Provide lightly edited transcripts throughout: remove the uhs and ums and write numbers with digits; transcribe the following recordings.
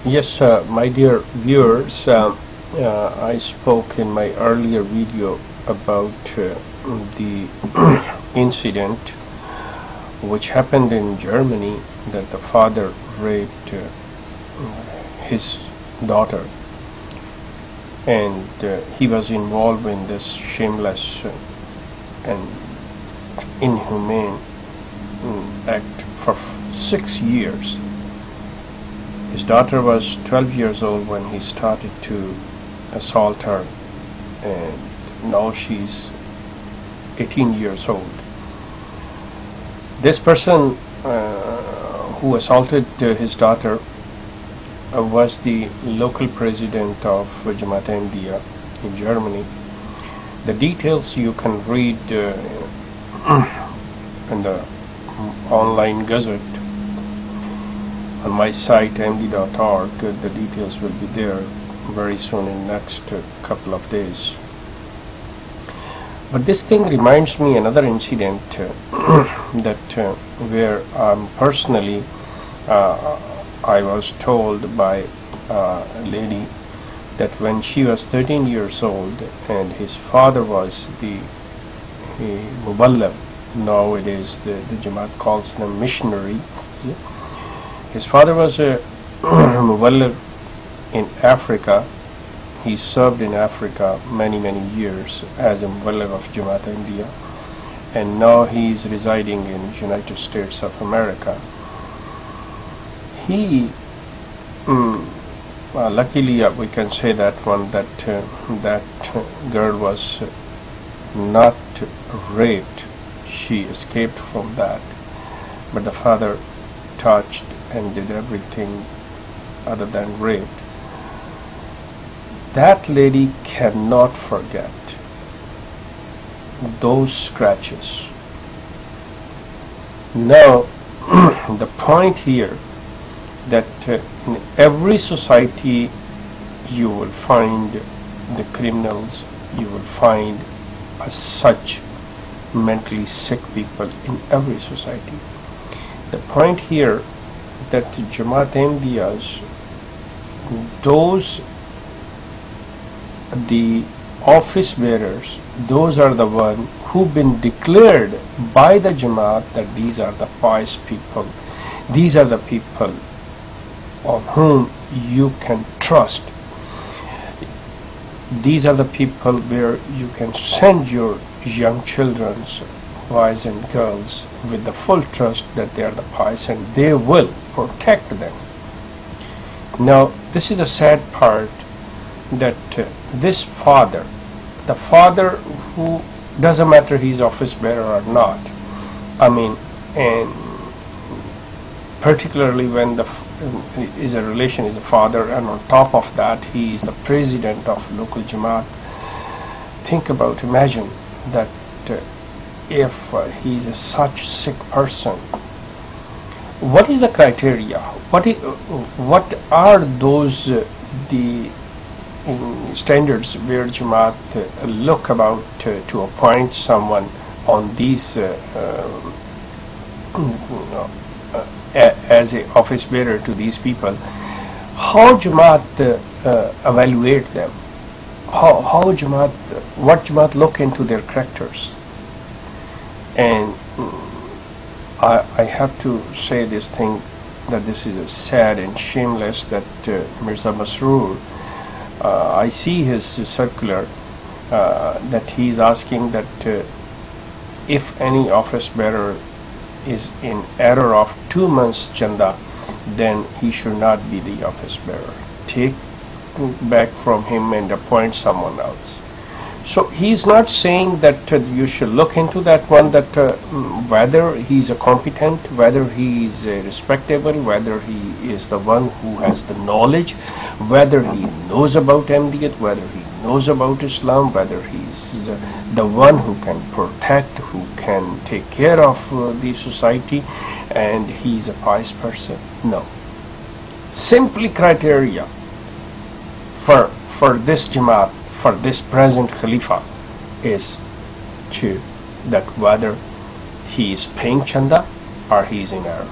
Yes, my dear viewers, I spoke in my earlier video about the incident which happened in Germany, that the father raped his daughter, and he was involved in this shameless and inhumane act for 6 years. His daughter was 12 years old when he started to assault her, and now she's 18 years old. This person who assaulted his daughter was the local president of Jamaat Ahmadiyya in Germany. The details you can read in the online gazette on my site ahmadi.org. The details will be there very soon in next couple of days. But this thing reminds me another incident that where personally I was told by a lady that when she was 13 years old and his father was the Mullah, nowadays the Jamaat calls them missionary. His father was a Mullah in Africa. He served in Africa many years as a Mullah of Jamaat Ahmadiyya, and now he is residing in United States of America. He luckily we can say that that girl was not raped. She escaped from that, but the father touched and did everything other than raped. That lady cannot forget those scratches. Now the point here that in every society you will find the criminals, you will find such mentally sick people in every society. The point here that Jamaat Ahmadiyyas, those the office bearers, those are the ones who've been declared by the Jamaat that these are the pious people, these are the people on whom you can trust, these are the people where you can send your young children, boys and girls, with the full trust that they are the pious and they will protect them. Now this is the sad part, that this father, the father who, doesn't matter he's office bearer or not, I mean, and particularly when the is a relation is a father, and on top of that he is the president of local Jamaat. Think about, imagine that if he is a such sick person, what is the criteria? What are those the standards where Jamaat look about to appoint someone on these as a office bearer to these people? How Jamaat evaluate them? How Jamaat, what Jamaat look into their characters? And I have to say this thing, that this is a sad and shameless that Mirza Masroor, I see his circular that he is asking that if any office bearer is in error of 2 months chanda, then he should not be the office bearer. Take back from him and appoint someone else. So he's not saying that you should look into that one, that whether he's a competent, whether he is respectable, whether he is the one who has the knowledge, whether he knows about Ahmadiyyat, whether he knows about Islam, whether he's the one who can protect, who can take care of the society, and he's a pious person. No. Simply criteria for this Jamaat, for this present Khalifa, is to that whether he is paying chanda or he is in error.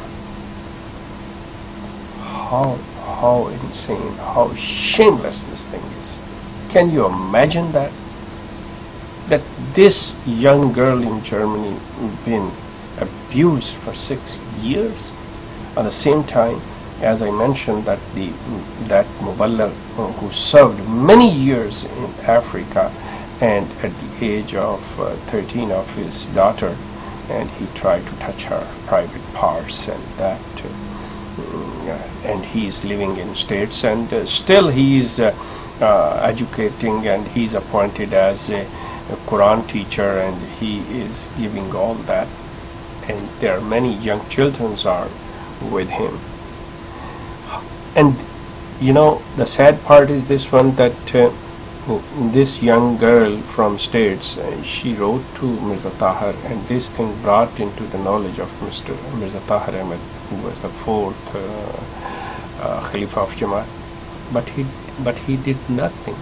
How how insane, how shameless this thing is. Can you imagine that? That this young girl in Germany been abused for 6 years. At the same time, as I mentioned, that that Mullah who served many years in Africa, and at the age of 13 of his daughter, and he tried to touch her private parts, and that and he's living in States, and still he's educating, and he's appointed as a Quran teacher, and he is giving all that, and there are many young children are with him. And you know, the sad part is this one, that this young girl from States, she wrote to Mirza Tahir, and this thing brought into the knowledge of Mirza Tahir Ahmed, who was the fourth Khalifa of Jamaat. But he did nothing.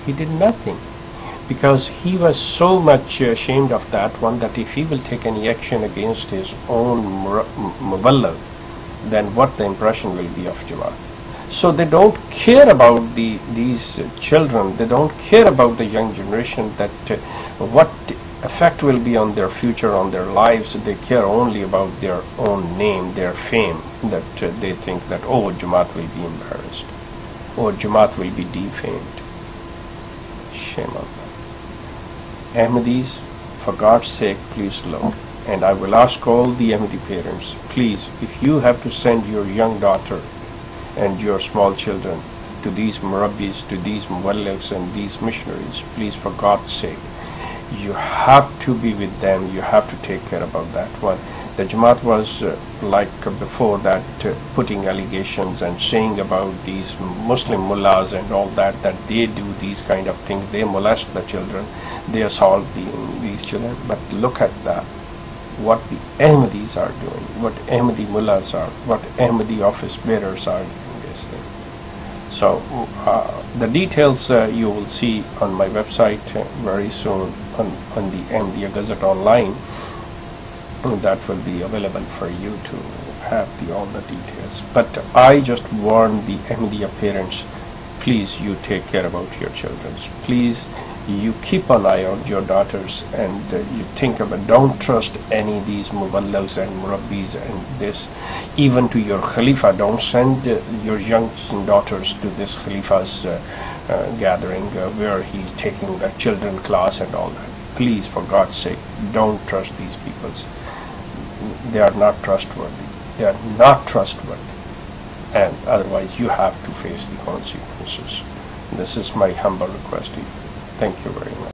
He did nothing, because he was so much ashamed of that one, that if he will take any action against his own Mullah, then what the impression will be of Jamaat. So they don't care about these children, they don't care about the young generation, that what effect will be on their future, on their lives. They care only about their own name, their fame, that they think that, oh, Jamaat will be embarrassed, or Jamaat will be defamed. Shame on them. Ahmadis, for God's sake, please look. And I will ask all the Ahmadi parents, please, if you have to send your young daughter and your small children to these murabbis, to these mullahs and these missionaries, please, for God's sake, you have to be with them, you have to take care about that one. The Jamaat was like before that, putting allegations and saying about these Muslim mullahs and all that, that they do these kind of things, they molest the children, they assault these children. But look at that, what the Ahmadis are doing, what Ahmadi mullahs are, what Ahmadi office bearers are doing this thing. So the details you will see on my website very soon, on the Ahmadiyya Gazette online. That will be available for you to have all the details. But I just warn the Ahmadiyya parents, please, you take care about your children. Please, you keep an eye on your daughters, and you think about, don't trust any of these mullahs and murabbis and this. Even to your Khalifa, don't send your young daughters to this Khalifa's gathering where he's taking the children class and all that. Please, for God's sake, don't trust these peoples. They are not trustworthy. They are not trustworthy. And otherwise you have to face the consequences. This is my humble request to you. Thank you very much.